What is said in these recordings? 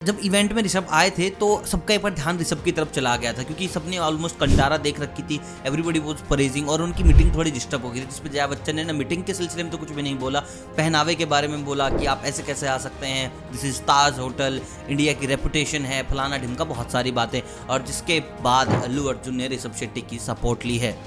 जब इवेंट में ऋषभ आए थे तो सबका एक बार ध्यान ऋषभ की तरफ चला गया था क्योंकि सबने ऑलमोस्ट कंडारा देख रखी थी। एवरीबॉडी वाज प्रेजिंग और उनकी मीटिंग थोड़ी डिस्टर्ब हो गई थी, जिस पर जया बच्चन ने ना मीटिंग के सिलसिले में तो कुछ भी नहीं बोला, पहनावे के बारे में बोला कि आप ऐसे कैसे आ सकते हैं, this is Taj hotel, India की रेपुटेशन है, फलाना ढिमका, बहुत सारी बातें। और जिसके बाद अल्लू अर्जुन ने ऋषभ शेट्टी की सपोर्ट ली है।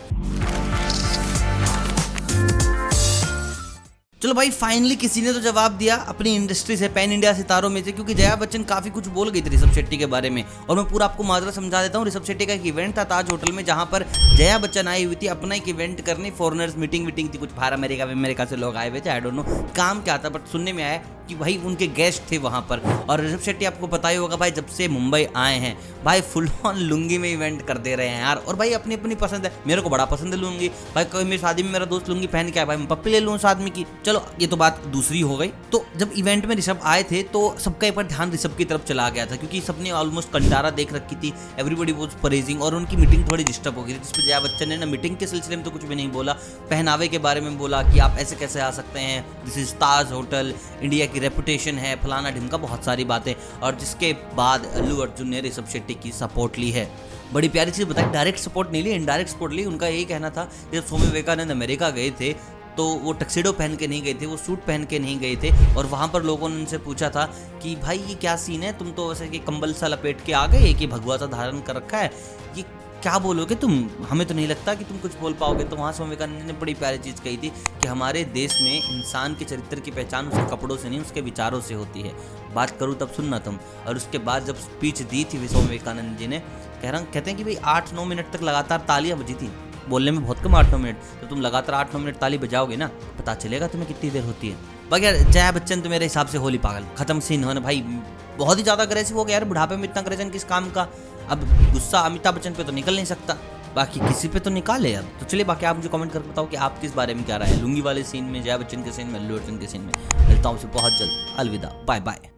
चलो भाई, फाइनली किसी ने तो जवाब दिया अपनी इंडस्ट्री से, पैन इंडिया सितारों में से, क्योंकि जया बच्चन काफी कुछ बोल गई थी ऋषभ शेट्टी के बारे में। और मैं पूरा आपको माजरा समझा देता हूँ। ऋषभ शेट्टी का एक इवेंट था ताज होटल में, जहां पर जया बच्चन आई हुई थी अपना एक इवेंट करने, फॉरेनर्स मीटिंग थी, कुछ बाहर अमेरिका से लोग आए हुए थे, आई डोंट नो काम क्या था, बट सुनने में आया कि भाई उनके गेस्ट थे वहां पर। और ऋषभ शेट्टी आपको पता ही होगा भाई, जब से मुंबई आए हैं भाई फुल ऑन लुंगी में इवेंट कर दे रहे हैं यार। और भाई अपनी अपनी पसंद है, मेरे को बड़ा पसंद है लुंगी भाई, कभी मेरी शादी में मेरा दोस्त लुंगी पहन के आया भाई, मैं पप्पी ले लूँ उस आदमी की। चलो ये तो बात दूसरी हो गई। तो जब इवेंट में ऋषभ आए थे तो सबका एक बार ध्यान ऋषभ की तरफ चला गया था क्योंकि सबने ऑलमोस्ट कंडारा देख रखी थी, एवरीबॉडी वाज प्रेजिंग और उनकी मीटिंग थोड़ी डिस्टर्ब हो गई थी, जिस पर जया बच्चन ने ना मीटिंग के सिलसिले में तो कुछ भी नहीं बोला, पहनावे के बारे में बोला कि आप ऐसे कैसे आ सकते हैं, this is Taj hotel, India की रेपुटेशन है, फलाना ढिमका, बहुत सारी बातें। और जिसके बाद अल्लू अर्जुन ने ऋषभ शेट्टी की सपोर्ट ली है। बड़ी प्यारी चीज़ बताई, डायरेक्ट सपोर्ट नहीं ली, इनडायरेक्ट सपोर्ट ली। उनका यही कहना था कि जब स्वामी विवेकानंद अमेरिका गए थे तो वो टक्सीडो पहन के नहीं गए थे, वो सूट पहन के नहीं गए थे। और वहाँ पर लोगों ने उनसे पूछा था कि भाई ये क्या सीन है, तुम तो वैसे कि कंबल सा लपेट के आ गए, कि भगवा सा धारण कर रखा है, ये क्या बोलोगे तुम, हमें तो नहीं लगता कि तुम कुछ बोल पाओगे। तो वहाँ स्वामी विवेकानंद ने बड़ी प्यारी चीज़ कही थी कि हमारे देश में इंसान के चरित्र की पहचान उसके कपड़ों से नहीं, उसके विचारों से होती है। बात करूँ तब सुनना तुम। और उसके बाद जब स्पीच दी थी स्वामी विवेकानंद जी ने, कहते हैं कि भाई 8-9 मिनट तक लगातार तालियां बजी थी, बोलने में बहुत कम 8-9 मिनट, तो तुम लगातार 8-9 मिनट ताली बजाओगे ना, पता चलेगा तुम्हें कितनी देर होती है। बाकी यार जया बच्चन तो मेरे हिसाब से होली पागल खत्म सीन होने भाई, बहुत ही ज़्यादा अग्रेसिव हो गया यार, बुढ़ापे में इतना अग्रेशन किस काम का। अब गुस्सा अमिताभ बच्चन पे तो निकल नहीं सकता, बाकी किसी पे तो निकाले यार। तो चलिए बाकी आप मुझे कमेंट करके बताओ कि आप किस बारे में क्या राय है लुंगी वाले सीन में, जया बच्चन के सीन में, अल्लू अर्जुन के सीन में। मिलता हूँ आपसे बहुत जल्द, अलविदा, बाय बाय।